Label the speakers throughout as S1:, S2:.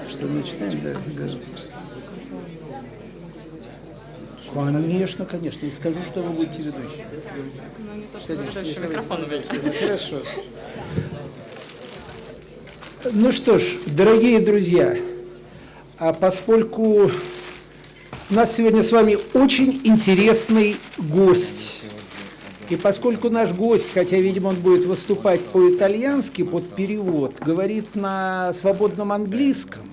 S1: Что, начинаем? Да, скажите. Конечно, конечно. И скажу, что вы будете ведущим.
S2: Ну, не то, что выключающий микрофон.
S1: Хорошо. Ну что ж, дорогие друзья, поскольку у нас сегодня с вами очень интересный гость, и поскольку наш гость, хотя, видимо, он будет выступать по-итальянски под перевод, говорит на свободном английском,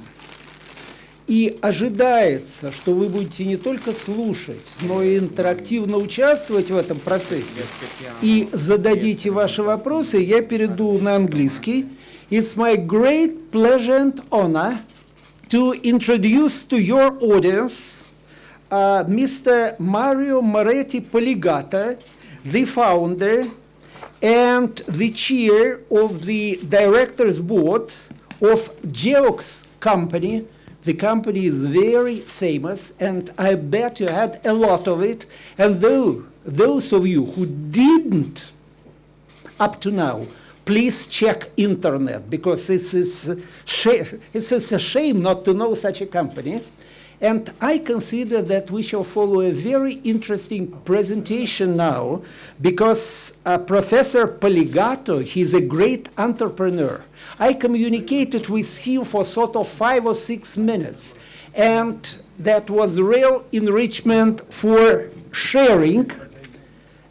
S1: и ожидается, что вы будете не только слушать, но и интерактивно участвовать в этом процессе и зададите ваши вопросы, я перейду на английский. It's my great pleasure and honor to introduce to your audience Mr. Mario Moretti Polegато, the founder and the chair of the directors board of Geox company. The company is very famous, and I bet you had a lot of it. And those of you who didn't up to now, please check internet, because it's a shame not to know such a company. And I consider that we shall follow a very interesting presentation now, because Professor Polegато, he's a great entrepreneur. I communicated with him for sort of 5 or 6 minutes, and that was real enrichment for sharing.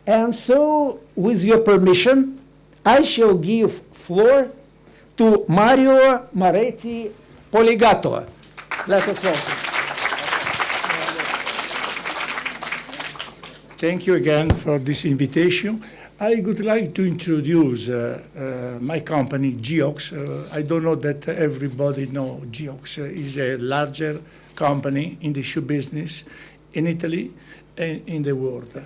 S1: And so, with your permission, I shall give floor to Mario Moretti Polegато. Let us welcome.
S3: Thank you again for this invitation. I would like to introduce my company, Geox. I don't know that everybody knows Geox is a larger company in the shoe business in Italy and in the world.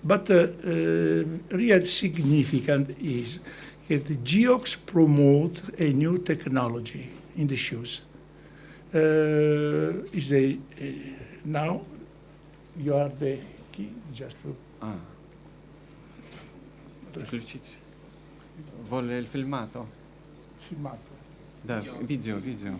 S3: But real significant is that Geox promote a new technology in the shoes. Now you are the key, just to...
S4: Включить. Vuole il filmato?
S3: Filmato.
S4: Да, видео.
S3: Video?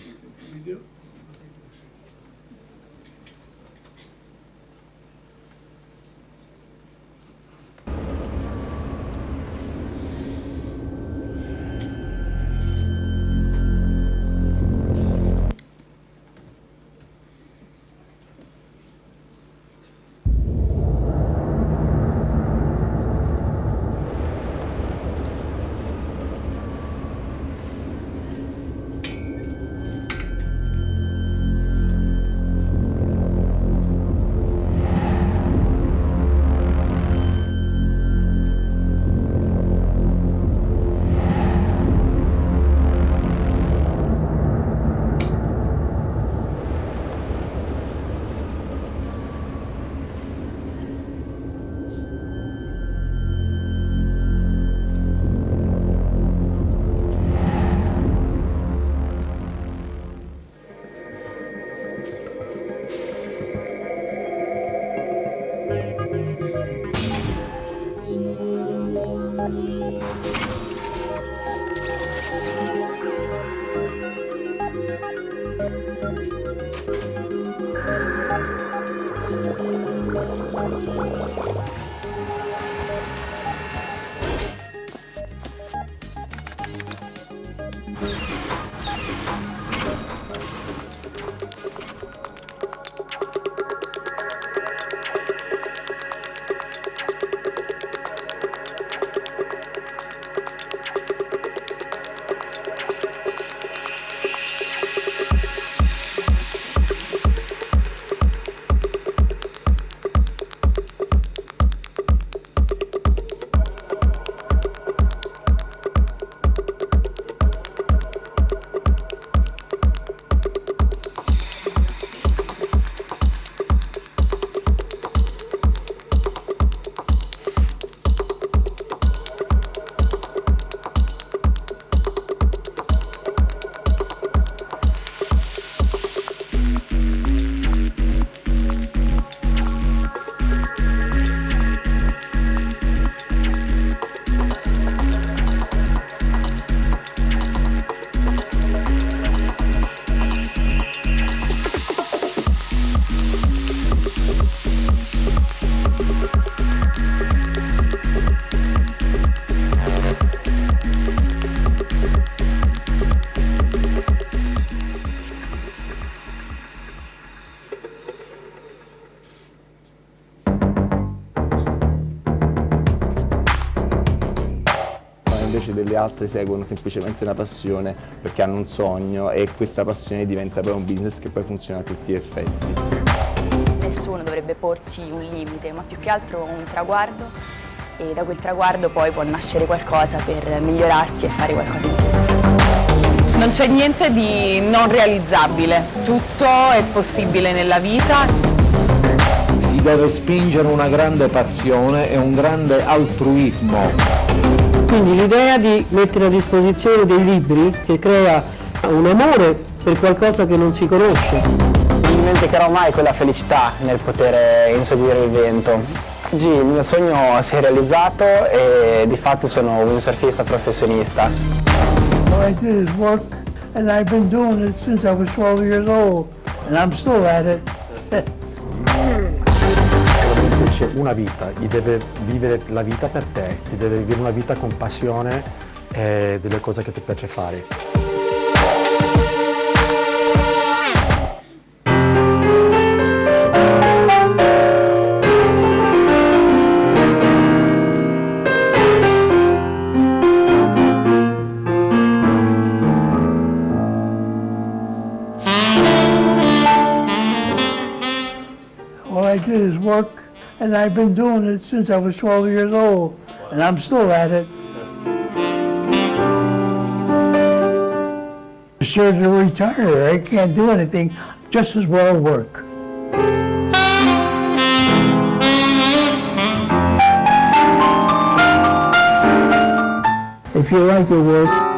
S5: altri seguono semplicemente una passione perché hanno un sogno e questa passione diventa poi un business che poi funziona a tutti gli effetti.
S6: Nessuno dovrebbe porsi un limite, ma più che altro un traguardo, e da quel traguardo poi può nascere qualcosa per migliorarsi e fare qualcosa di più.
S2: Non c'è niente di non realizzabile, tutto è possibile nella vita.
S7: Ti deve spingere una grande passione e un grande altruismo.
S8: Quindi l'idea di mettere a disposizione dei libri che crea un amore per qualcosa che non si conosce.
S9: Non dimenticherò mai quella felicità nel poter inseguire il vento. Oggi il mio sogno si è realizzato e di fatto sono un windsurfista professionista.
S10: All I did is work, and I've been doing it since I was 12 years old, and I'm still at it.
S11: C'è una vita, gli deve vivere la vita per te, ti deve vivere una vita con passione e delle cose che ti piace fare.
S10: All I did is work, and I've been doing it since I was 12 years old, and I'm still at it. I'm sure to retire, I can't do anything, just as well work. If you like your work,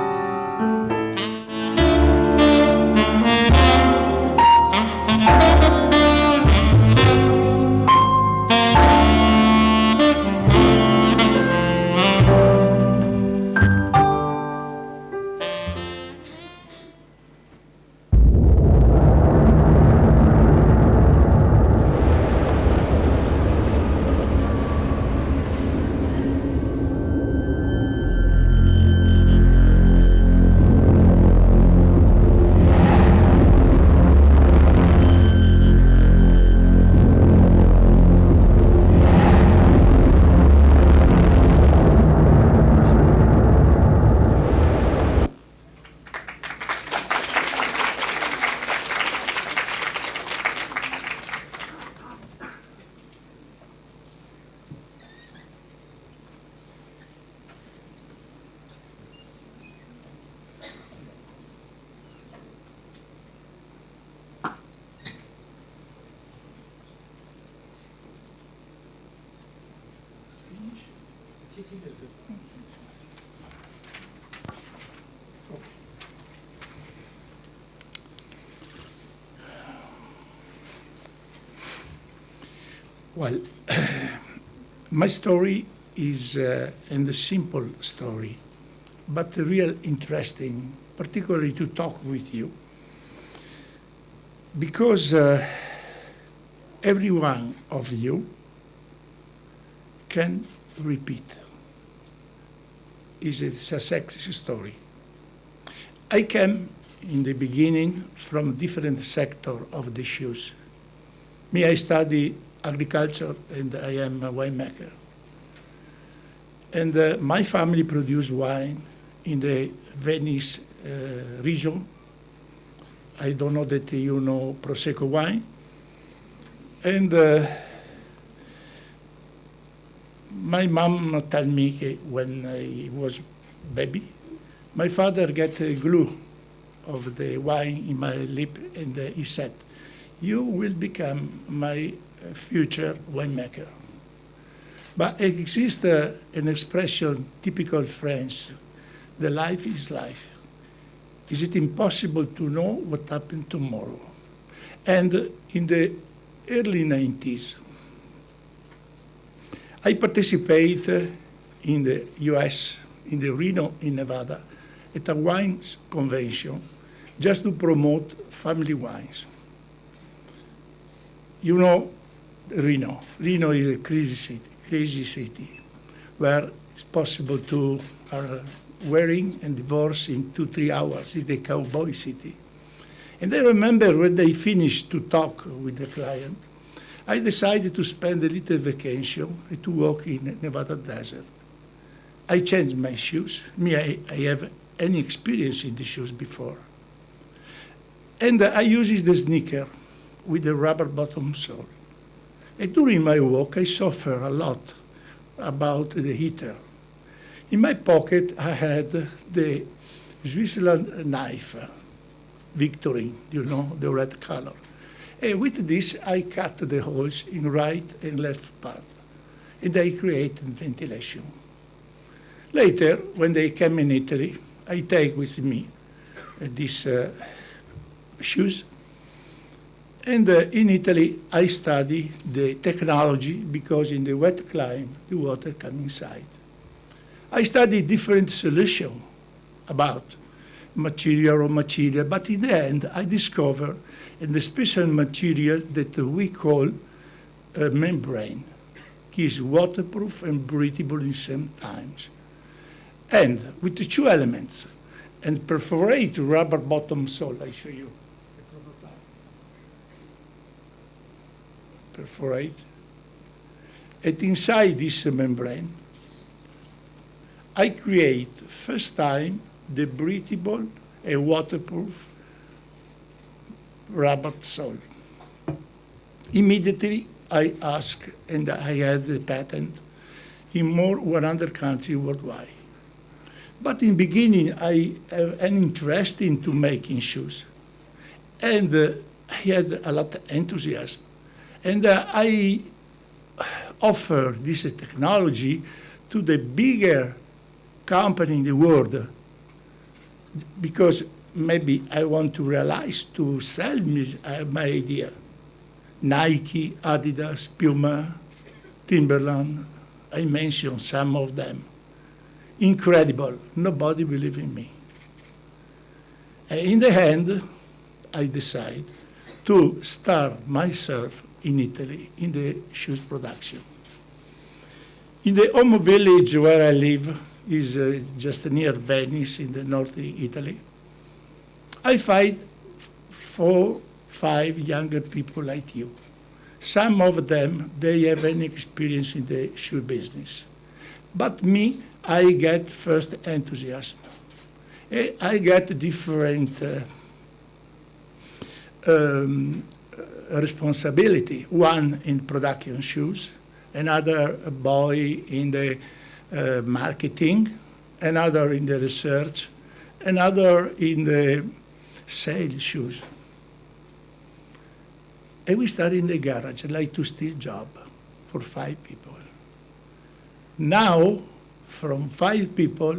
S3: Well, my story is a simple story, but real interesting, particularly to talk with you, because every one of you can repeat. It's a success story. I came in the beginning from different sector of the shoes. Me, I study agriculture and I am a winemaker. And my family produced wine in the Venice region. I don't know that you know Prosecco wine. And my mom told me when I was baby, my father got a glue of the wine in my lip and he said, "You will become my future winemaker." But it exists an expression typical French, the life is life. Is it impossible to know what happened tomorrow? And in the early 90s, I participated in the US, in the Reno, in Nevada, at a wine convention just to promote family wines. You know Reno. Reno is a crazy city, where it's possible to wearing and divorce in 2-3 hours. It's the cowboy city. And I remember when they finished to talk with the client, I decided to spend a little vacation to walk in Nevada desert. I changed my shoes. I have any experience in the shoes before. And I use the sneaker with the rubber bottom sole. And during my walk, I suffer a lot about the heater. In my pocket, I had the Switzerland knife, Victory, you know, the red color. And with this, I cut the holes in right and left part, and I create ventilation. Later, when they came in Italy, I take with me these shoes. And in Italy, I study the technology because in the wet climate, the water comes inside. I study different solutions about material, but in the end, I discover the special material that we call a membrane, is waterproof and breathable in same times. And with the two elements, and perforate rubber bottom sole, I show you. Perforate. And inside this membrane, I create first time the breathable and waterproof rubber sole. Immediately, I ask, and I had the patent in more 100 countries worldwide. But in beginning, I have an interest into making shoes. And I had a lot of enthusiasm. And I offer this technology to the bigger company in the world because maybe I want to realize to sell me my idea. Nike, Adidas, Puma, Timberland, I mentioned some of them. Incredible, nobody believed in me. And in the end, I decide to start myself in Italy in the shoes production. In the home village where I live is just near Venice in the northern Italy. I find 4, 5 younger people like you. Some of them, they have an experience in the shoe business. But me, I get first enthusiasm. I get different responsibility. One in production shoes, another boy in the marketing, another in the research, another in the sales shoes. And we started in the garage, like to steal job for 5 people. Now, from 5 people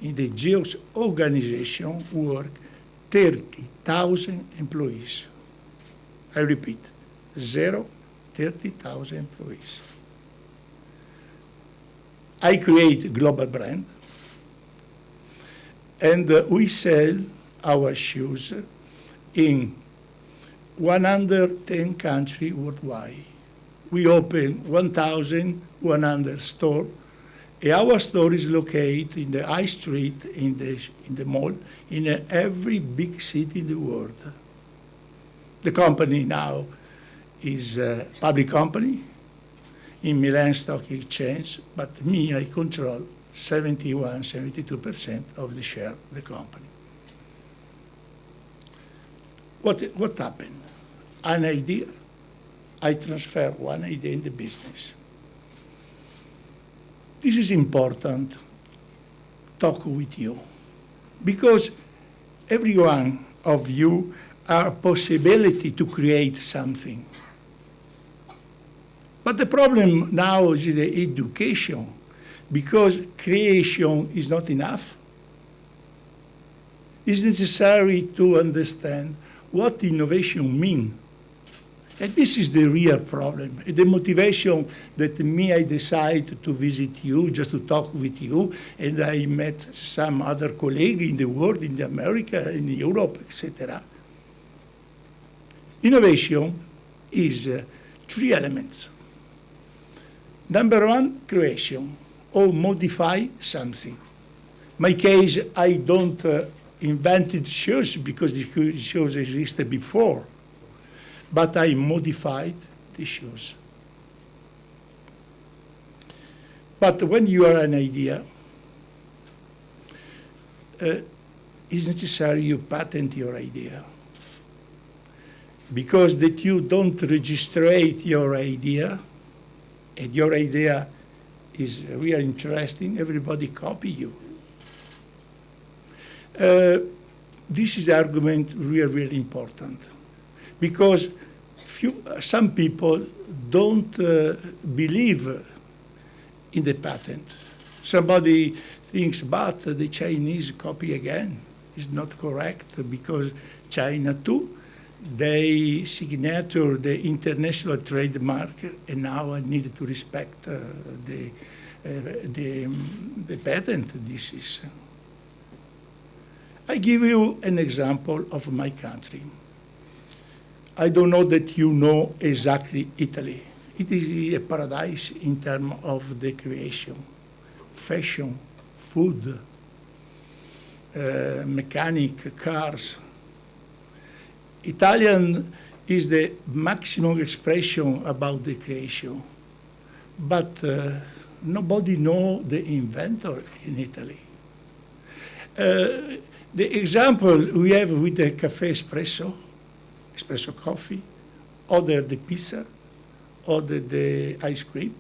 S3: in the Geox organization work 30,000 employees. I repeat, 30,000 employees. I create a global brand, and we sell our shoes in 110 countries worldwide. We open 1,100 stores. Our store is located in the high street, in the mall, in every big city in the world. The company now is a public company in Milan Stock Exchange, but me, I control 72% of the share of the company. What happened? An idea, I transfer one idea in the business. This is important, talk with you, because every one of you have a possibility to create something. But the problem now is the education, because creation is not enough. It's necessary to understand what innovation means. And this is the real problem. The motivation that I decide to visit you, just to talk with you, and I met some other colleagues in the world, in America, in Europe, etc. Innovation is 3 elements. Number 1, creation, or modify something. In my case, I don't invented shoes because the shoes existed before, but I modified the shoes. But when you have an idea, it's necessary you patent your idea. Because that you don't registrate your idea, and your idea is really interesting, everybody copy you. This is the argument really important. Because some people don't believe in the patent. Somebody thinks, but the Chinese copy again. It's not correct because China too, they signature the international trademark, and now I need to respect the patent. This is. I give you an example of my country. I don't know that you know exactly Italy. It is a paradise in terms of the creation, fashion, food, mechanic, cars. Italian is the maximum expression about the creation, but nobody knows the inventor in Italy. The example we have with the cafe espresso coffee, other the pizza, other the ice cream.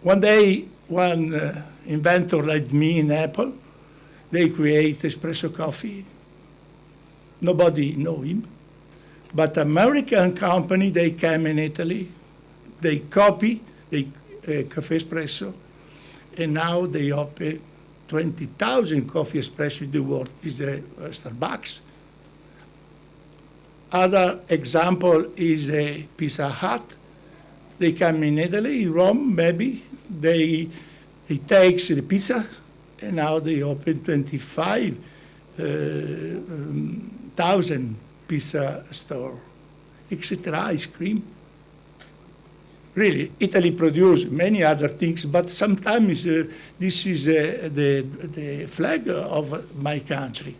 S3: One day, one inventor like me in Apple, they create espresso coffee. Nobody know him. But American company, they came in Italy, they copy the cafe espresso, and now they open 20,000 coffee espresso in the world, is Starbucks. Other example is a Pizza Hut. They come in Italy, in Rome, maybe. They takes the pizza, and now they open 25,000 pizza store, etc. Ice cream. Really, Italy produces many other things, but sometimes this is the flag of my country.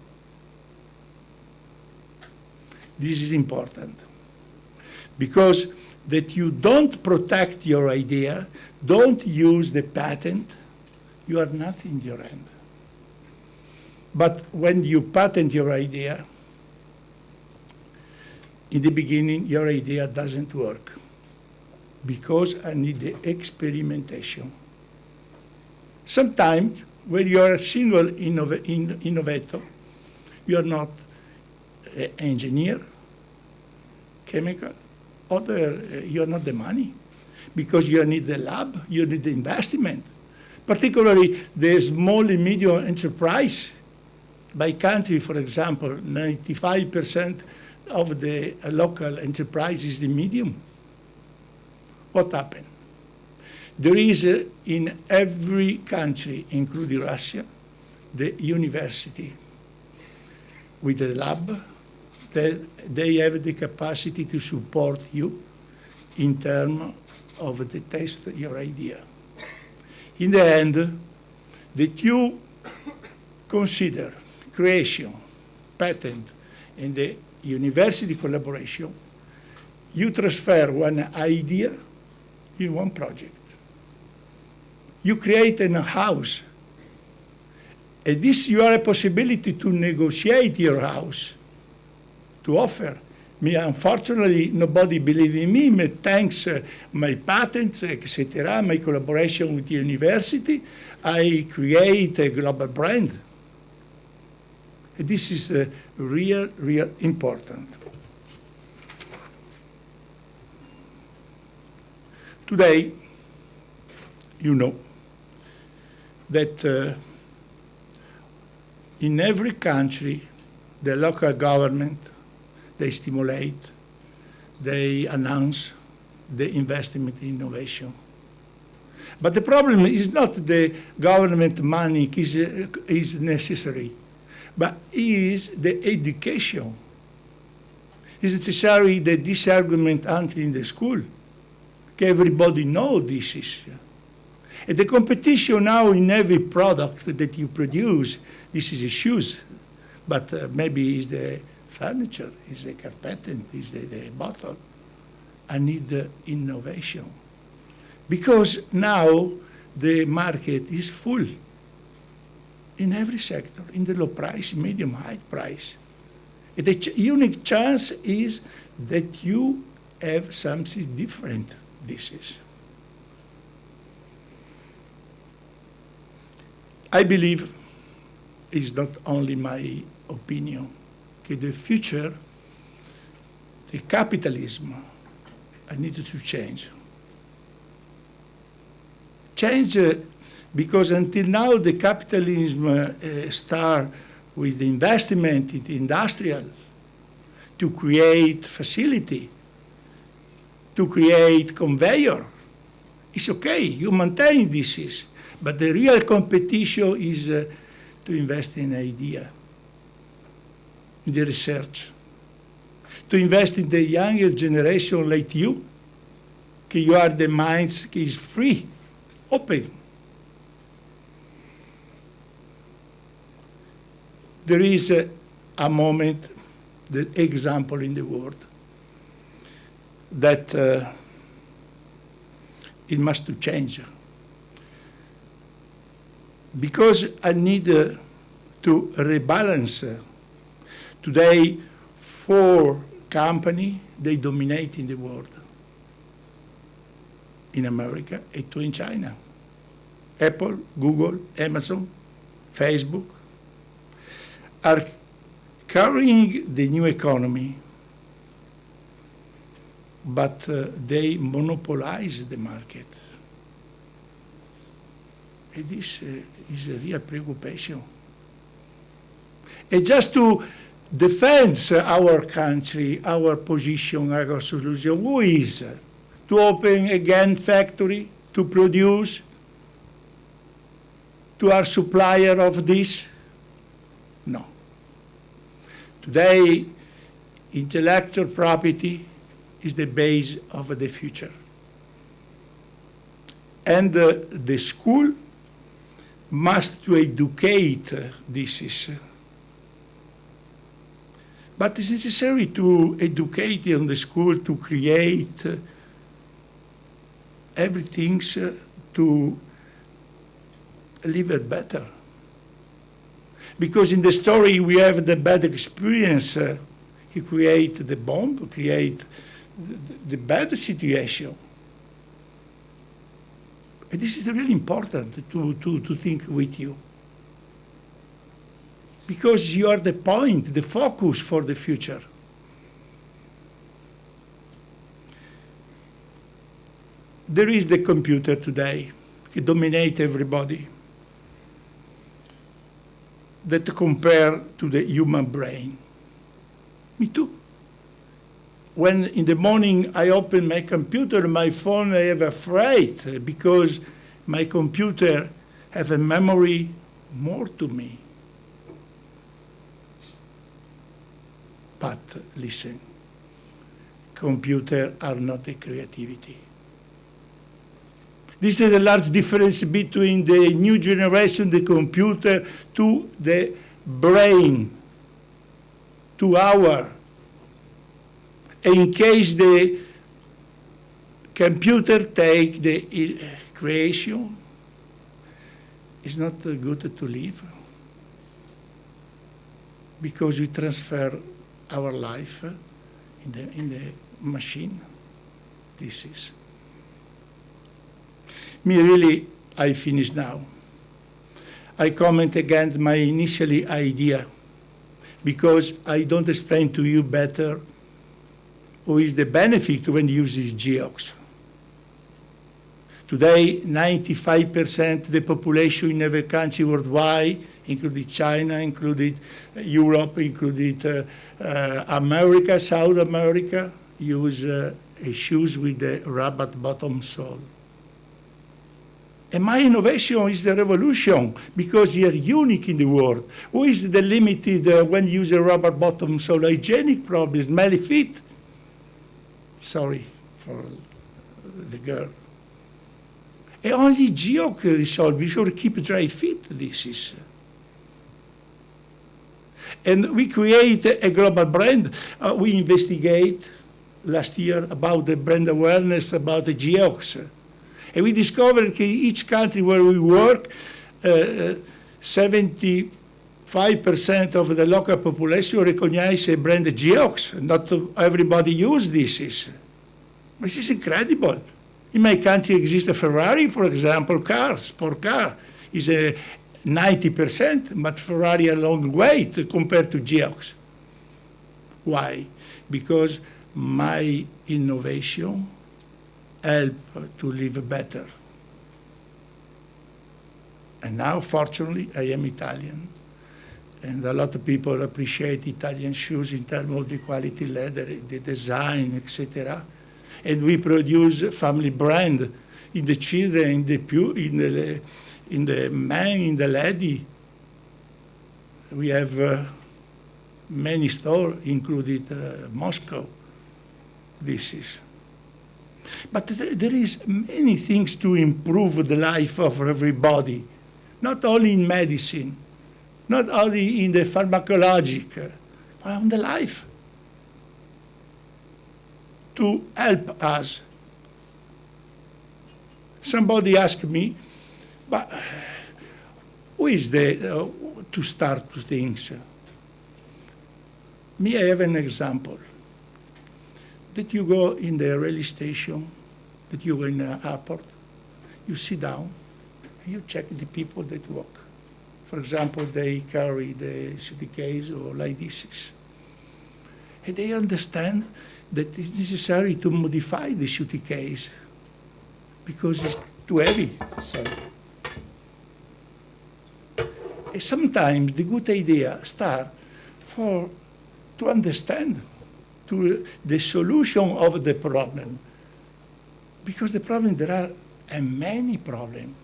S3: This is important because that you don't protect your idea, don't use the patent, you are not in your hand. But when you patent your idea, in the beginning, your idea doesn't work because I need the experimentation. Sometimes, when you are a single innovator, you are not an engineer, chemical, you are not the money, because you need the lab, you need the investment. Particularly the small and medium enterprise. By country, for example, 95% of the local enterprise is the medium. What happened? There is in every country, including Russia, the university with the lab. They have the capacity to support you in terms of the test your idea. In the end, that you consider creation, patent, and the university collaboration, you transfer one idea in one project. You create a house, and this you have a possibility to negotiate your house, to offer. Me, unfortunately, nobody believes in me, but thanks my patents, etc., my collaboration with the university, I create a global brand. This is real important. Today, you know that in every country, the local government, they stimulate, they announce the investment in innovation. But the problem is not the government money is necessary, but is the education. It's necessary that this argument until in the school. Everybody knows this is. And the competition now in every product that you produce, this is a shoes, but maybe is the furniture, is the carpet, is the bottle. I need the innovation. Because now the market is full. in every sector, in the low price, medium, high price. And the unique chance is that you have something different. This is. I believe, it's not only my opinion, that the future, the capitalism, I needed to change. Change because until now the capitalism start with the investment in the industrial to create facility, to create conveyor. It's okay, you maintain this, but the real competition is to invest in idea, in the research, to invest in the younger generation like you. You are the minds is free, open. There is a moment, the example in the world, that it must to change. Because I need to rebalance. Today, 4 companies, they dominate in the world. In America and 2 in China. Apple, Google, Amazon, Facebook are carrying the new economy, but they monopolize the market. And this is a real preoccupation. And just to defend our country, our position, our solution, who is to open again factory, to produce, to our supplier of this? No. Today, intellectual property is the base of the future. And the school must to educate this. But it's necessary to educate in the school to create everything to live it better. Because in the story we have the bad experience. He create the bomb, create the bad situation. And this is really important to think with you. Because you are the point, the focus for the future. There is the computer today, it dominates everybody, that compare to the human brain. Me too. When in the morning I open my computer, my phone, I am afraid because my computer have a memory more to me. But listen, computers are not a creativity. This is a large difference between the new generation, the computer, to the brain, to our. In case the computer take the creation, it's not good to live. Because we transfer our life in the machine. This is. Me really, I finish now. I comment again my initially idea, because I don't explain to you better what is the benefit when you use this Geox. Today, 95% of the population in every country worldwide, including China, including Europe, including America, South America, use shoes with the rubber bottom sole. And my innovation is the revolution, because you are unique in the world. Who is the limited when you use a rubber bottom sole? Hygienic problems, smelly feet. Sorry for the girl. And only Geox resolve. We should keep dry feet. This is. And we create a global brand. We investigate last year about the brand awareness about the Geox. And we discovered that each country where we work, 75% of the local population recognize a brand Geox. Not everybody use this. This is incredible. In my country exists a Ferrari, for example, sport car. Is a 90%, but Ferrari a long way compared to Geox. Why? Because my innovation help to live better. And now, fortunately, I am Italian. And a lot of people appreciate Italian shoes in terms of the quality leather, the design, etc. And we produce family brand in the children, in the man, in the lady. We have many stores, including Moscow. This is. But there is many things to improve the life of everybody, not only in medicine, not only in the pharmacologic, but on the life. To help us. Somebody asked me, but who is the to start things? Me, I have an example. That you go in the railway station, that you go in the airport, you sit down, and you check the people that walk. For example, they carry the suitcase or like this. And they understand that it's necessary to modify the suitcase because it's too heavy. And sometimes the good idea start to understand to the solution of the problem. Because the problem, there are many problems.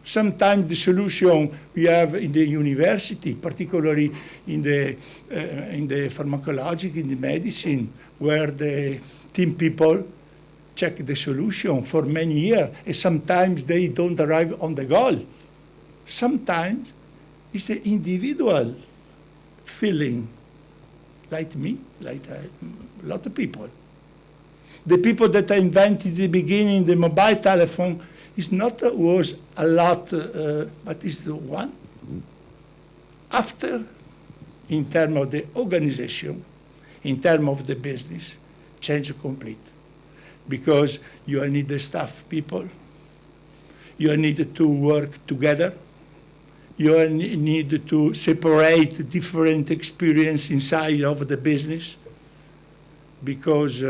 S3: Sometimes the solution we have in the university, particularly in the pharmacologic, in the medicine, where the team people check the solution for many years, and sometimes they don't arrive on the goal. Sometimes it's the individual feeling, like me, like a lot of people. The people that invented the beginning the mobile telephone was a lot, but it's the one. After, in terms of the organization, in terms of the business, change complete. Because you need the staff people, you need to work together, you need to separate different experience inside of the business, because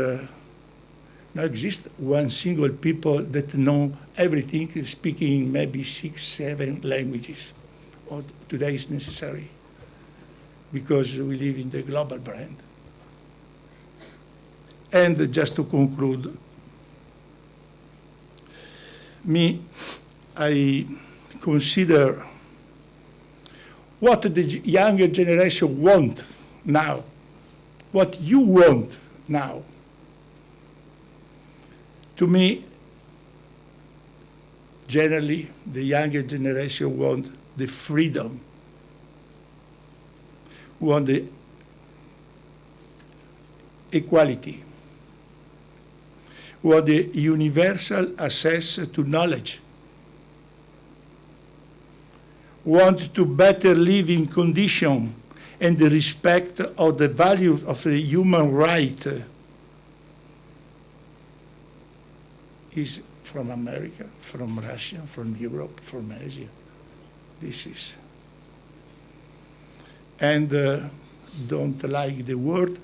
S3: there exists one single people that know everything, speaking maybe 6, 7 languages. Or today is necessary, because we live in the global brand. And just to conclude, I consider what the younger generation want now, what you want now. To me, generally, the younger generation want the freedom, want the equality, want the universal access to knowledge, want to better living condition and the respect of the values of the human right. Is from America, from Russia, from Europe, from Asia. This is. And don't like the word,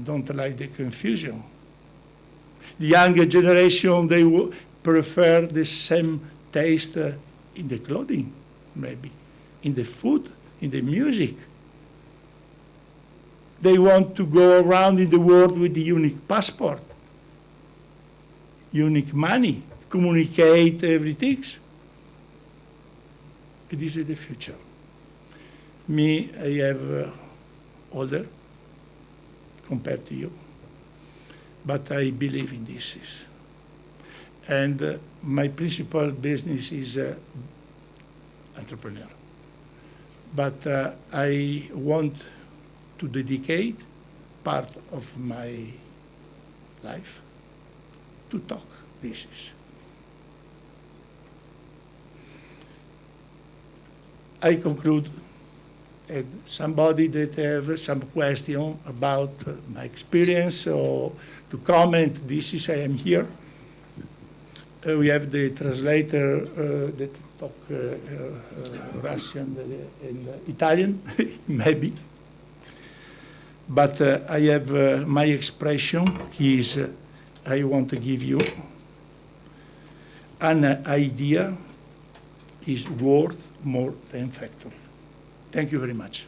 S3: don't like the confusion. The younger generation, they prefer the same taste in the clothing, maybe, in the food, in the music. They want to go around in the world with the unique passport, unique money, communicate everything. This is the future. Me, I have older compared to you, but I believe in this. And my principal business is entrepreneur. But I want to dedicate part of my life to talk business. I conclude. And somebody that have some question about my experience or to comment, this is I am here. We have the translator that talk Russian and Italian, maybe. But I have my expression is I want to give you an idea is worth more than factory. Thank you very much.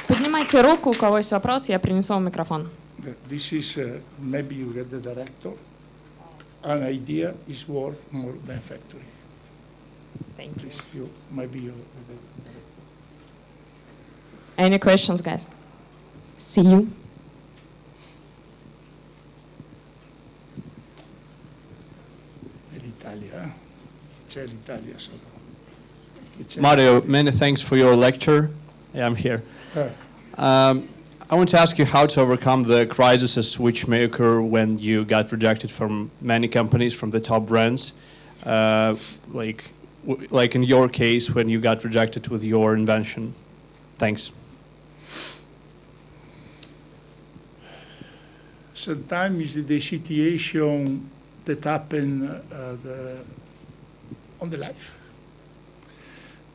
S12: Поднимайте руку, у кого есть вопрос, я принесу вам микрофон.
S3: This is maybe you get the director. An idea is worth more than factory.
S12: Thank
S3: you. You maybe you.
S12: Any questions, guys? See you.
S13: Mario, many thanks for your lecture. Yeah, I'm here. I want to ask you how to overcome the crises which may occur when you got rejected from many companies, from the top brands, like in your case when you got rejected with your invention. Thanks.
S3: Sometimes the situation that happen on the life.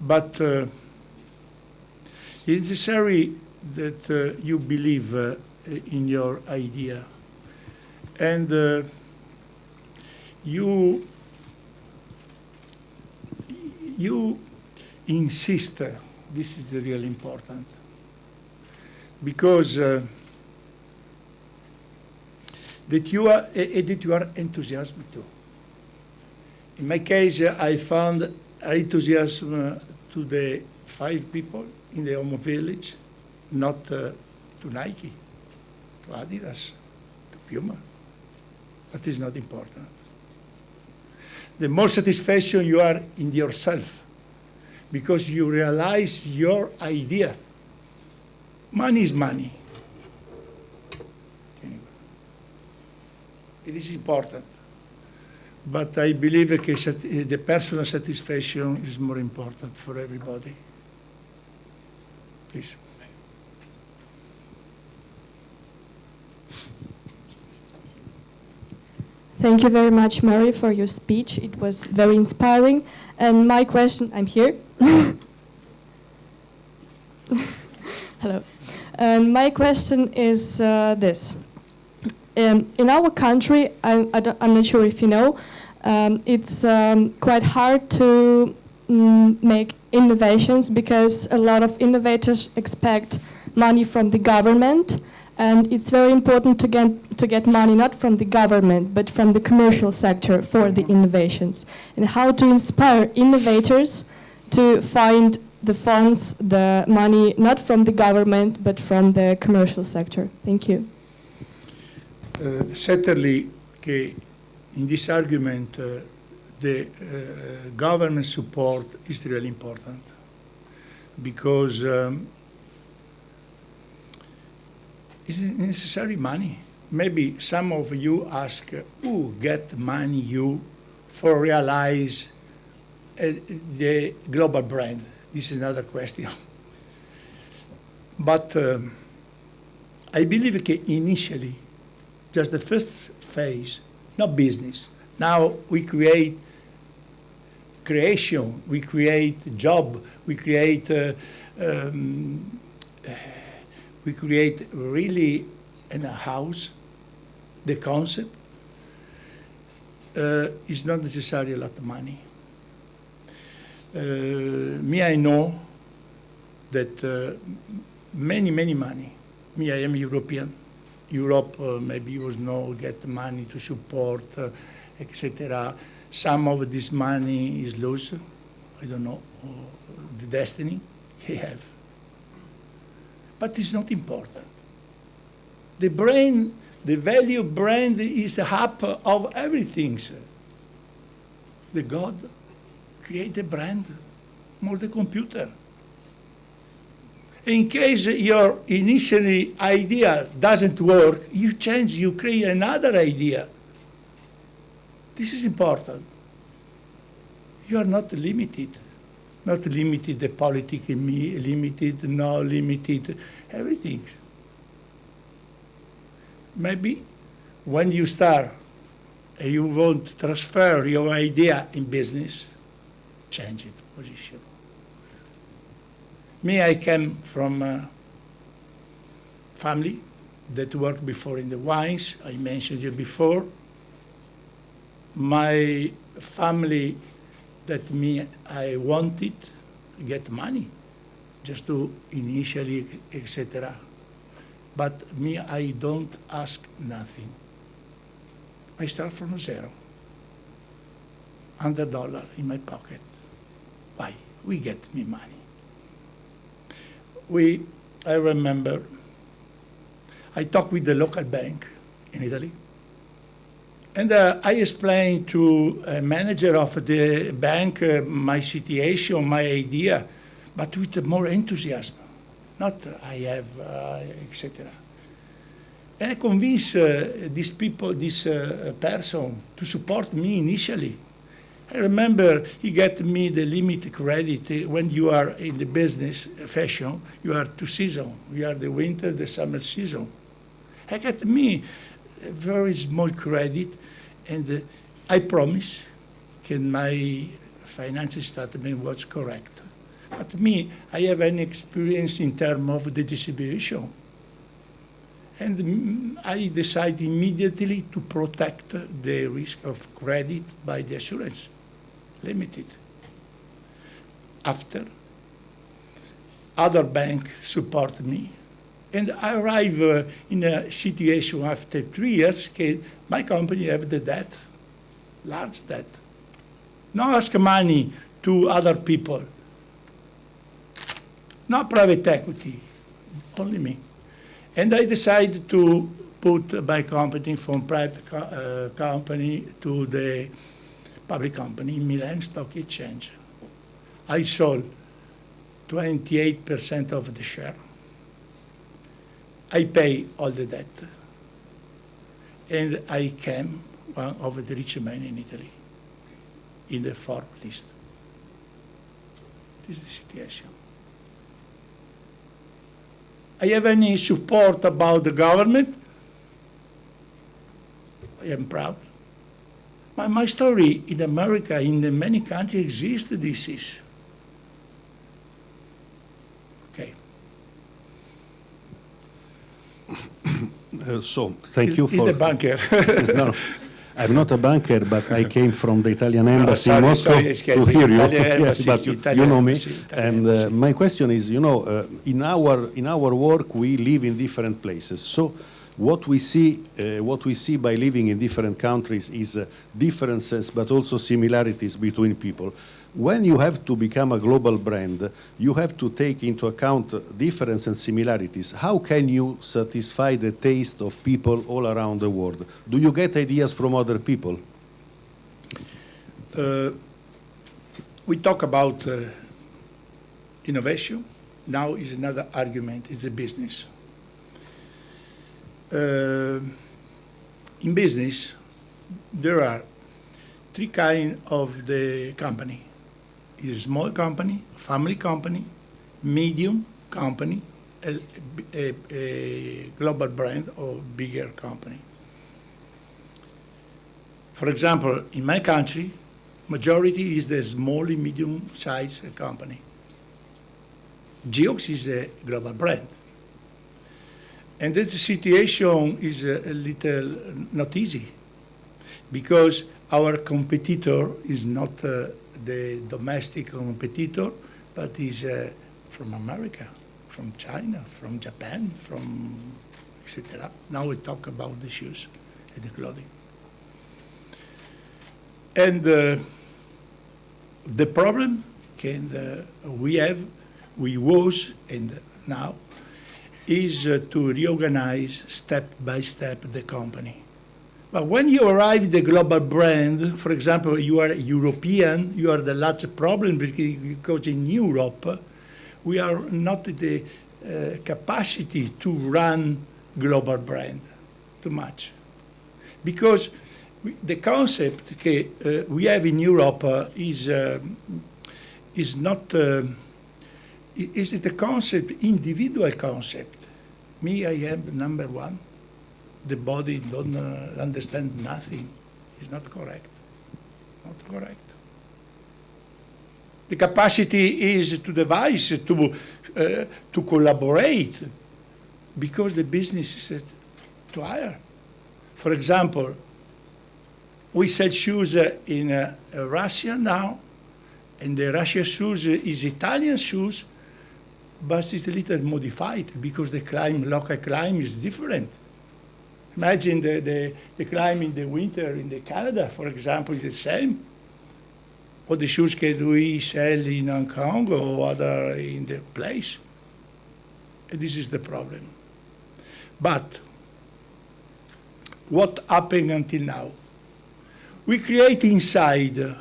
S3: But it's necessary that you believe in your idea. And you insist, this is really important, because that you are enthusiastic too. In my case, I found enthusiasm to the 5 people in the home village, not to Nike, to Adidas, to Puma. That is not important. The more satisfaction you are in yourself, because you realize your idea. Money is money. It is important. But I believe that the personal satisfaction is more important for everybody. Please.
S14: Thank you very much, Mary, for your speech. It was very inspiring. And my question, I'm here. Hello. And my question is this. In our country, I'm not sure if you know, it's quite hard to make innovations because a lot of innovators expect money from the government, and it's very important to get money not from the government but from the commercial sector for the innovations. And how to inspire innovators to find the funds, the money not from the government but from the commercial sector. Thank you.
S3: Certainly, in this argument, the government support is really important because it's necessary money. Maybe some of you ask, who get money you for realize the global brand? This is another question. But I believe that initially, just the first phase, not business. Now we create creation, we create job, we create really in a house. The concept is not necessarily a lot of money. I know that many money. I am European. Europe maybe was no get money to support, etc. Some of this money is loose. I don't know the destiny they have. But it's not important. The brain, the value brand is the hub of everything. The God create a brand, more the computer. In case your initial idea doesn't work, you change, you create another idea This is important. You are not limited. Not limited the politics, limited, no limited, everything. Maybe when you start and you want to transfer your idea in business, change it position. Me, I came from a family that worked before in the wines. I mentioned you before. My family that me, I wanted to get money just to initially, etc. But me, I don't ask nothing. I start from zero. $100 in my pocket. Why? We get me money. I remember, I talked with the local bank in Italy, and I explained to a manager of the bank my situation, my idea, but with more enthusiasm, not I have, etc. And I convinced these people, this person, to support me initially. I remember he got me the limited credit. When you are in the business fashion, you are 2 seasons. You are the winter, the summer season. He got me a very small credit, and I promise that my financial statement was correct. But me, I have an experience in terms of the distribution. And I decided immediately to protect the risk of credit by the assurance, limited. After, other banks support me. And I arrive in a situation after 3 years, my company have the debt, large debt. Not ask money to other people, not private equity, only me. And I decided to put my company from private company to the public company in Milan Stock Exchange. I sold 28% of the share. I pay all the debt. And I became one of the rich men in Italy, in the Forbes list. This is the situation. I have any support about the government? I am proud. My story in America, in the many countries exists, this is. Okay.
S15: So, thank you for...
S3: He's the banker.
S15: No, I'm not a banker, but I came from the Italian embassy in Moscow to hear you. Yes, but you know me. And my question is, you know, in our work, we live in different places. So what we see by living in different countries is differences, but also similarities between people. When you have to become a global brand, you have to take into account differences and similarities. How can you satisfy the taste of people all around the world? Do you get ideas from other people?
S3: We talk about innovation. Now is another argument. It's a business. In business, there are 3 kinds of the company. Is a small company, family company, medium company, a global brand or bigger company. For example, in my country, majority is the small and medium-sized company. Geox is a global brand. And that situation is a little not easy, because our competitor is not the domestic competitor, but is from America, from China, from Japan, from etc. Now we talk about the shoes and the clothing. And the problem we was, and now, is to reorganize step by step the company. But when you arrive at the global brand, for example, you are European, you are the largest problem because in Europe, we are not the capacity to run global brand too much. Because The concept that we have in Europe is not, is it a concept, individual concept. Me, I am number one. The body don't understand nothing. It's not correct. Not correct. The capacity is to devise, to collaborate, because the business is to hire. For example, we sell shoes in Russia now, and the Russian shoes is Italian shoes, but it's a little modified because the climate, local climate is different. Imagine the climate in the winter in the Canada, for example, is the same. Or the shoes that we sell in Hong Kong or other in the place. And this is the problem. But what happened until now? We create inside,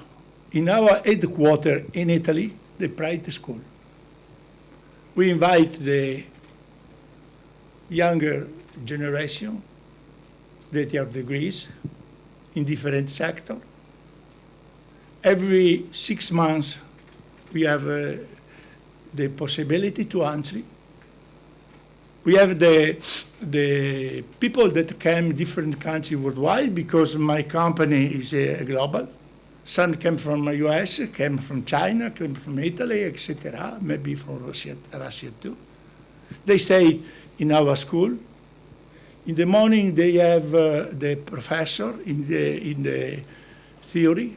S3: in our headquarters in Italy, the private school. We invite the younger generation that have degrees in different sectors. Every 6 months, we have the possibility to answer. We have the people that came different countries worldwide because my company is global. Some came from the US, came from China, came from Italy, etc., maybe from Russia too. They stay in our school. In the morning, they have the professor in the theory,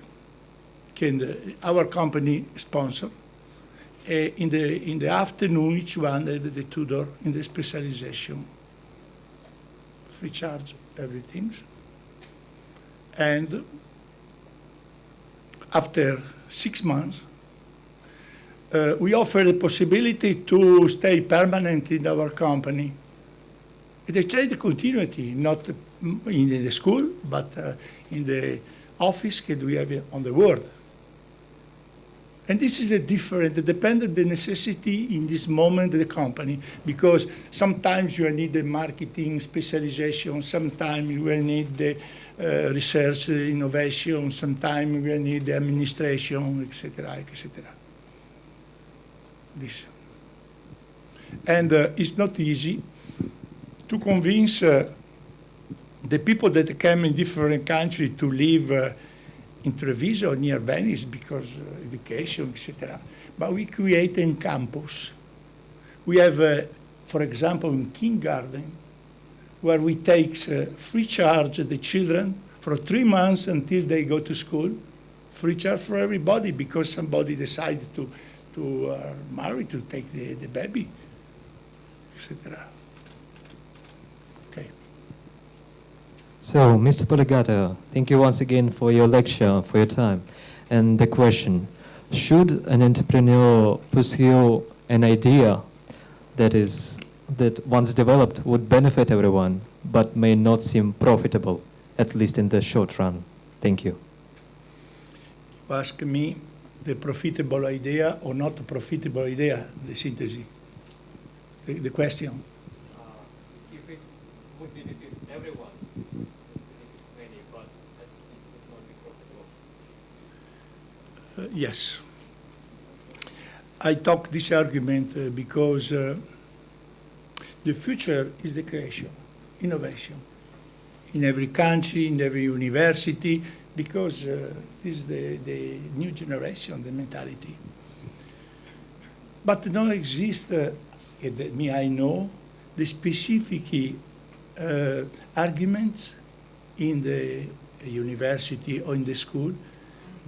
S3: our company sponsor. In the afternoon, each one had the tutor in the specialization. Free charge, everything. And after 6 months, we offer the possibility to stay permanent in our company. They try the continuity, not in the school, but in the office that we have on the world. And this is a different, dependent the necessity in this moment of the company, because sometimes you need the marketing specialization, sometimes you need the research, innovation, sometimes you need the administration, etc., etc. This. And it's not easy to convince the people that came in different countries to live in Treviso, near Venice, because education, etc. But we create a campus. We have, for example, in kindergarten, where we take free charge the children for 3 months until they go to school, free charge for everybody, because somebody decided to marry, to take the baby, etc.
S16: So, Mr. Polegato, thank you once again for your lecture, for your time. And the question, should an entrepreneur pursue an idea that once developed would benefit everyone, but may not seem profitable, at least in the short run? Thank you.
S3: You ask me the profitable idea or not profitable idea, the synthesis, the question.
S16: If it would benefit everyone,
S3: yes. I talk this argument because the future is the creation, innovation, in every country, in every university, because this is the new generation, the mentality. But don't exist, I know, the specific arguments in the university or in the school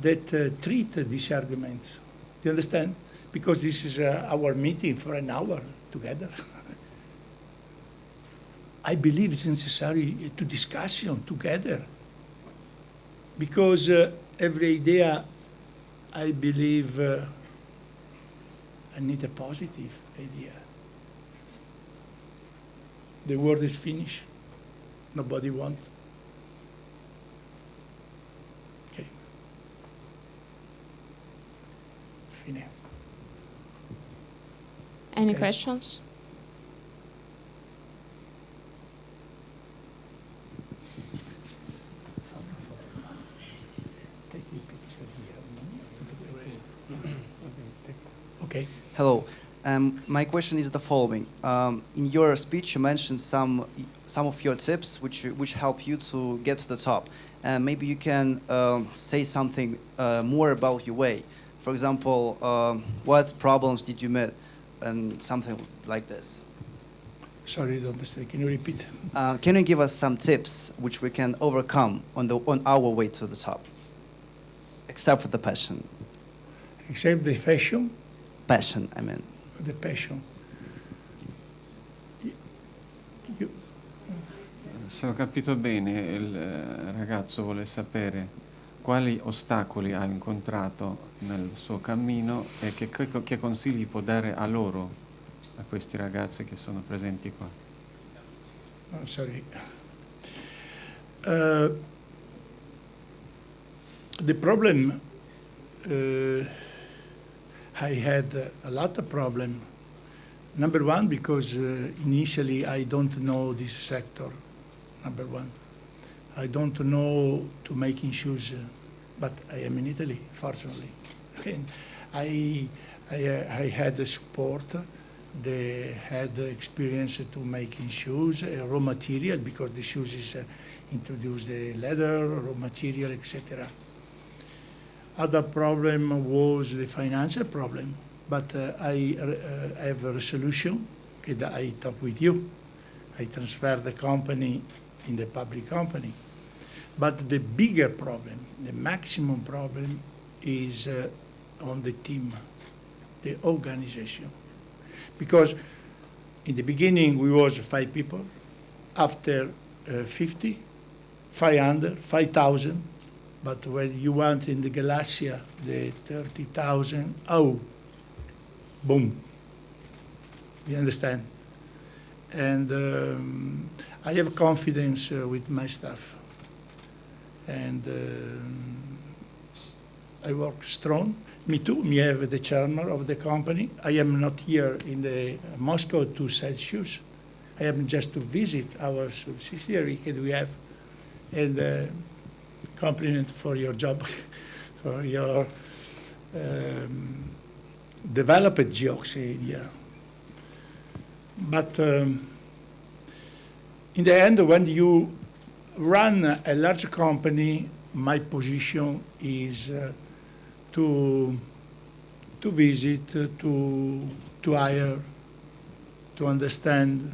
S3: that treat these arguments. Do you understand? Because this is our meeting for an hour together. I believe it's necessary to discussion together. Because every idea, I believe, I need a positive idea. The world is finished. Nobody wants. Okay. Fine.
S12: Any questions?
S3: Okay.
S17: Hello. My question is the following. In your speech, you mentioned some of your tips which help you to get to the top. Maybe you can say something more about your way. For example, what problems did you meet, and something like this.
S3: Sorry, I don't understand. Can you repeat?
S17: Can you give us some tips which we can overcome on our way to the top, except for the passion?
S3: Except the fashion?
S17: Passion, I mean.
S3: The passion.
S4: Se ho capito bene, il ragazzo vuole sapere quali ostacoli ha incontrato nel suo cammino e che consigli può dare a loro, a questi ragazzi che sono presenti qua.
S3: Oh, sorry. The problem, I had a lot of problem. Number one, because initially I don't know this sector. Number one, I don't know to making shoes, but I am in Italy, fortunately. And I had the support. They had the experience to making shoes, raw material, because the shoes is introduce the leather, raw material, etc. Other problem was the financial problem, but I have a solution that I talk with you. I transfer the company in the public company. But the bigger problem, the maximum problem is on the team, the organization. Because in the beginning we was 5 people, after 50, 500, 5,000, but when you want in the Galassia, the 30,000, oh, boom, you understand? And I have confidence with my staff. And I work strong. Me too, me have the chairman of the company. I am not here in the Moscow to sell shoes. I am just to visit our subsidiary that we have. And compliment for your job, for your developed Geox here. But in the end, when you run a large company, my position is to visit, to hire, to understand,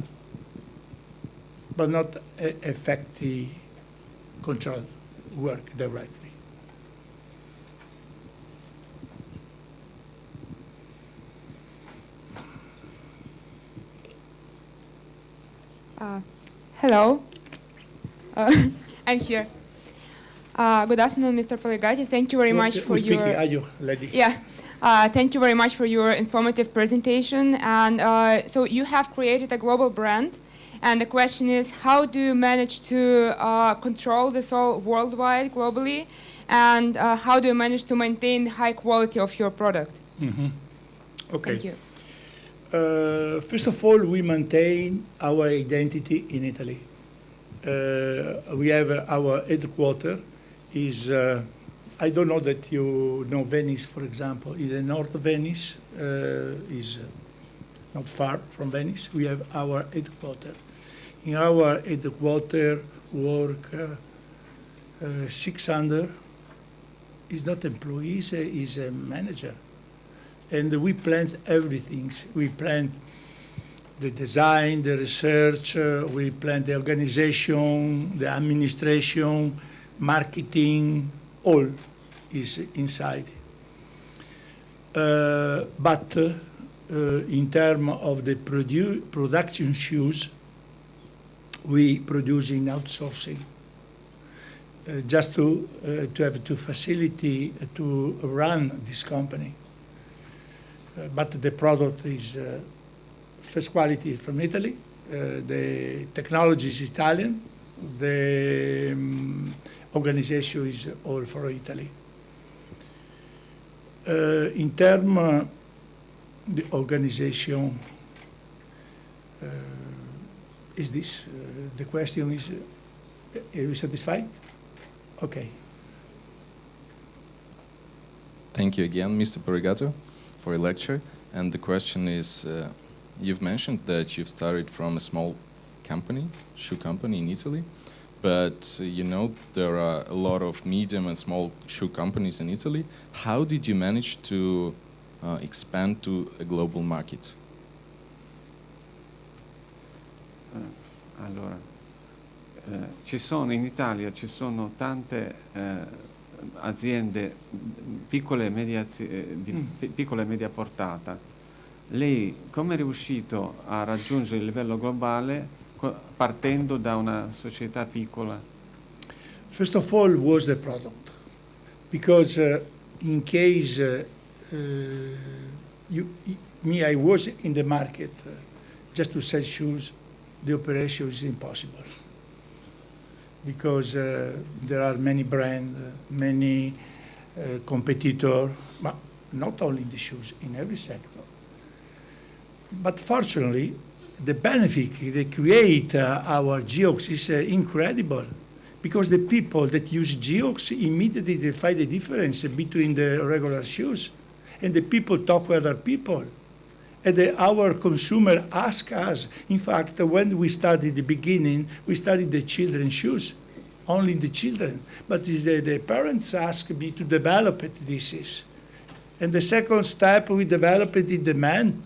S3: but not effective control work directly.
S18: Hello. I'm here. Good afternoon, Mr. Polegато. Thank you very much for your...
S3: Are you, lady?
S18: Yeah. Thank you very much for your informative presentation. And so you have created a global brand. And the question is, how do you manage to control this all worldwide, globally? And how do you manage to maintain the high quality of your product?
S3: Mm-hmm. Okay.
S18: Thank you.
S3: First of all, we maintain our identity in Italy. We have our headquarters is, I don't know that you know Venice, for example. In the north of Venice is not far from Venice. We have our headquarters. In our headquarters work 600, is not employees, is a manager. And we plan everything. We plan the design, the research, we plan the organization, the administration, marketing, all is inside. But in terms of the production shoes, we produce in outsourcing. Just to have the facility to run this company. But the product is first quality from Italy, the technology is Italian, the organization is all for Italy. In terms the organization is this, the question is, are you satisfied? Okay.
S19: Thank you again, Mr. Polegато, for your lecture. And the question is, you've mentioned that you've started from a small company, shoe company in Italy, but you know there are a lot of medium and small shoe companies in Italy. How did you manage to expand to a global market?
S4: Allora, in Italia ci sono tante aziende piccole e media portata. Lei come è riuscito a raggiungere il livello globale partendo da una società piccola?
S3: First of all was the product, because in case I was in the market just to sell shoes, the operation is impossible, because there are many brands, many competitors, but not only in the shoes, in every sector. But fortunately, the benefit they create our Geox is incredible, because the people that use Geox immediately they find the difference between the regular shoes, and the people talk with other people. And our consumer ask us. In fact, when we started the beginning, we studied the children's shoes, only the children. But the parents asked me to develop it, this is. And the second step, we developed it in the men.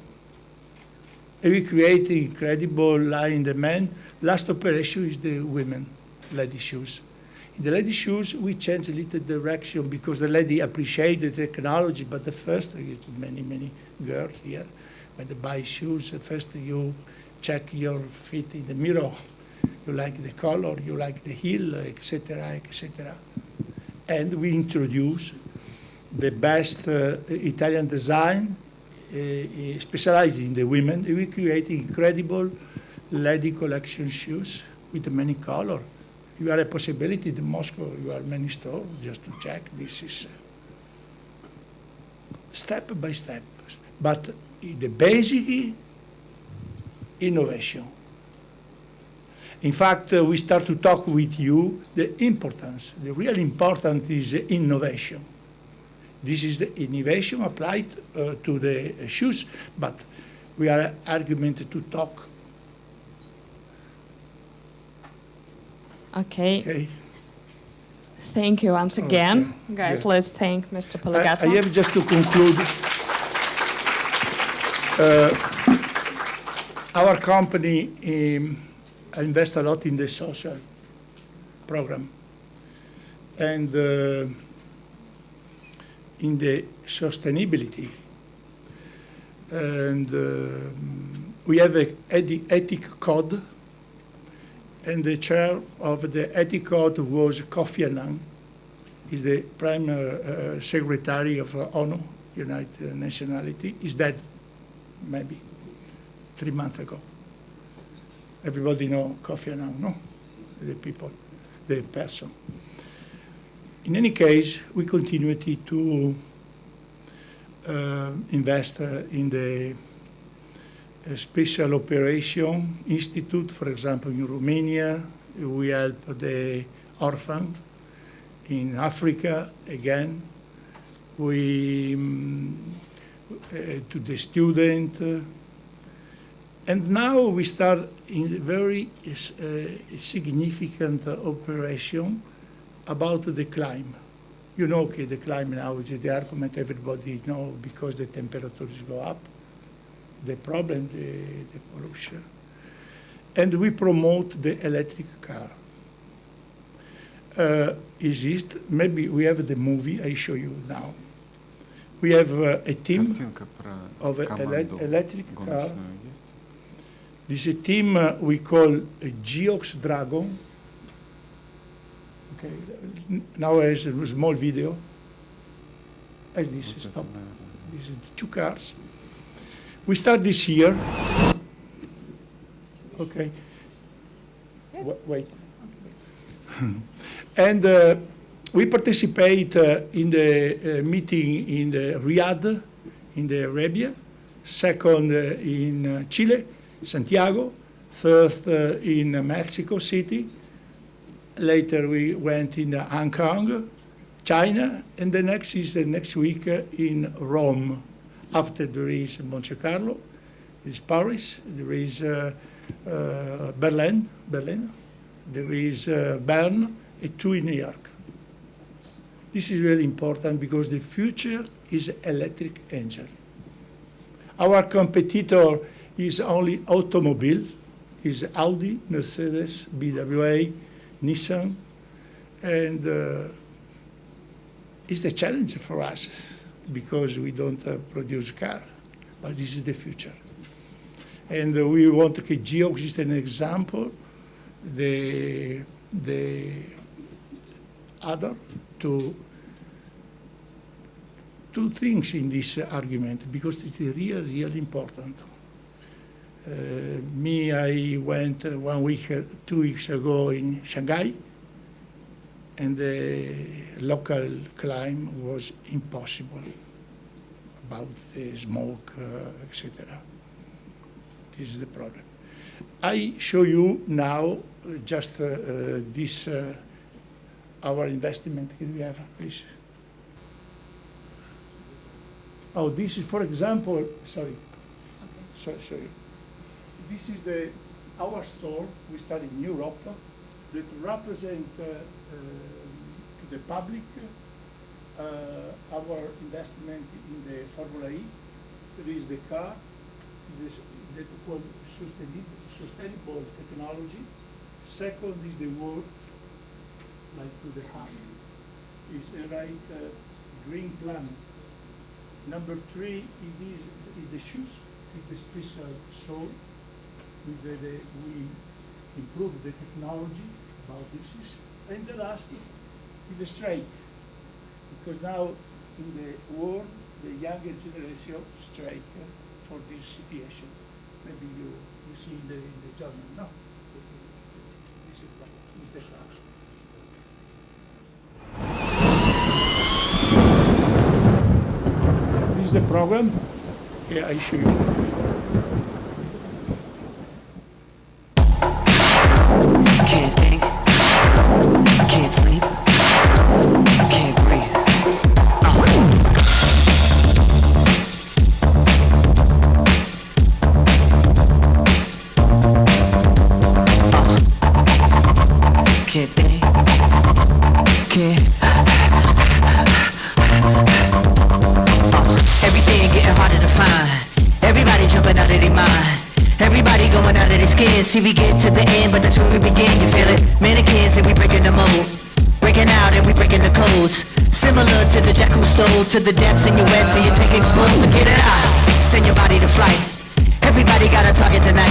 S3: And we create an incredible line in the men. Last operation is the women, lady shoes. In the lady shoes, we change a little direction because the lady appreciate the technology, but the first is many girls here. When they buy shoes, first you check your feet in the mirror. You like the color, you like the heel, etc., etc. And we introduce the best Italian design, specialized in the women. We create incredible lady collection shoes with many colors. You have a possibility in Moscow, you have many stores just to check. This is step by step. But the basic innovation. In fact, we start to talk with you the importance. The real important is innovation. This is the innovation applied to the shoes, but we are arguing to talk.
S12: Okay. Thank you once again. Guys, let's thank Mr. Polegato.
S3: I have just to conclude. Our company invests a lot in the social program and in the sustainability. And we have an ethic code, and the chair of the ethic code was Kofi Annan. He's the prime secretary of ONU, United Nations. He's dead maybe 3 months ago. Everybody know Kofi Annan, no? The people, the person. In any case, we continue to invest in the Special Operation Institute, for example, in Romania. We help the orphan. In Africa, again, we to the student. And now we start in a very significant operation about the climate. You know, okay, the climate now is the argument everybody knows because the temperatures go up. The problem, the pollution. And we promote the electric car. Maybe we have the movie, I show you now. We have a team of electric car. This is a team we call Geox Dragon. Okay, now there's a small video. And this is stop. This is 2 cars. We start this year. Okay. Wait. And we participate in the meeting in the Riyadh, in the Arabia, second in Chile, Santiago, third in Mexico City. Later we went in Hong Kong, China, and the next is next week in Rome. After there is Monte Carlo, there is Paris, there is Berlin, there is Bern, and 2 in New York. This is very important because the future is electric engine. Our competitor is only automobile, is Audi, Mercedes, BMW, Nissan, and it's the challenge for us because we don't produce car, but this is the future. And we want to keep Geox is an example, the other two things in this argument because it's really important. I went 1 week, 2 weeks ago in Shanghai, and the local climate was impossible about the smoke, etc. This is the problem. I show you now just this, our investment. Can we have, please? Oh, this is, for example, sorry. This is our store we started in Europe that represent to the public our investment in the Formula E. There is the car, that called sustainable technology. Second is the world, like to the hand. Is the right green planet. Number 3 is the shoes, with the special sole. We improve the technology about this. And the last is a strike, because now in the world, the younger generation strike for this situation. Maybe you see in the journal, no? This is the class. This is the program. Yeah, I show you.
S20: See, we get to the end, but that's where we begin, you feel it? Mannequins and we breaking the mold, breaking out and we breaking the codes. Similar to the jack who stole to the depths in your web, so you take explode, so get it out. Send your body to flight. Everybody got a target tonight.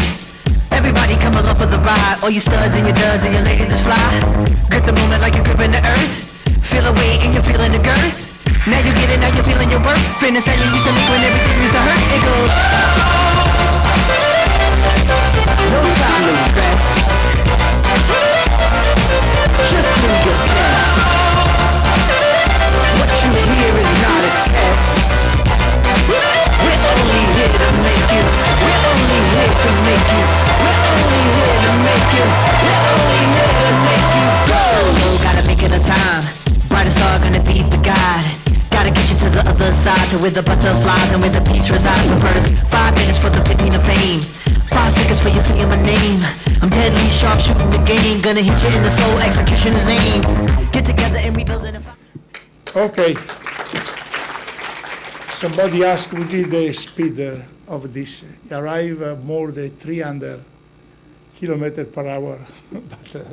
S20: Everybody come along for the ride. All you studs and your duds and your ladies is fly. Grip the moment like you're gripping the earth. Feel the weight and you're feeling the girth. Now you get it, now you're feeling your worth. Fitness and you used to make when everything used to hurt. It goes. No time to rest. Just do your best. What you hear is not a test. We're only here to make you. We're only here to make you. We're only here to make you. We're only here to make you go. Gotta make it a time. Brightest star gonna beat the guide. Gotta get you to the other side, to where the butterflies and where the peace resides. But first, 5 minutes for the 15 of fame. 5 seconds for you saying my name. I'm deadly sharp shooting the game. Gonna hit you in the soul, execution is aim. Get together and we build it.
S3: Okay. Somebody asked what is the speed of this. You arrive more than 300 kilometers per hour, but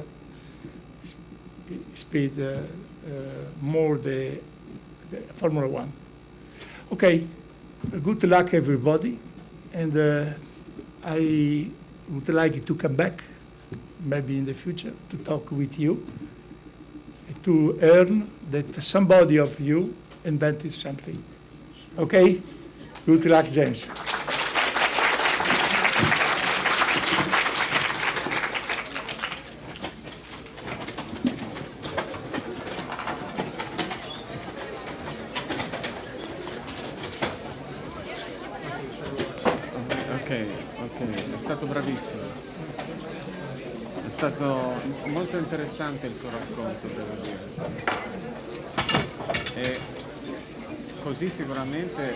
S3: speed more the Formula 1. Okay, good luck everybody, and I would like to come back, maybe in the future, to talk with you, to earn that somebody of you invented something. Okay? Good luck, James.
S4: Ok, è stato bravissimo. È stato molto interessante il suo racconto, devo dire. E così sicuramente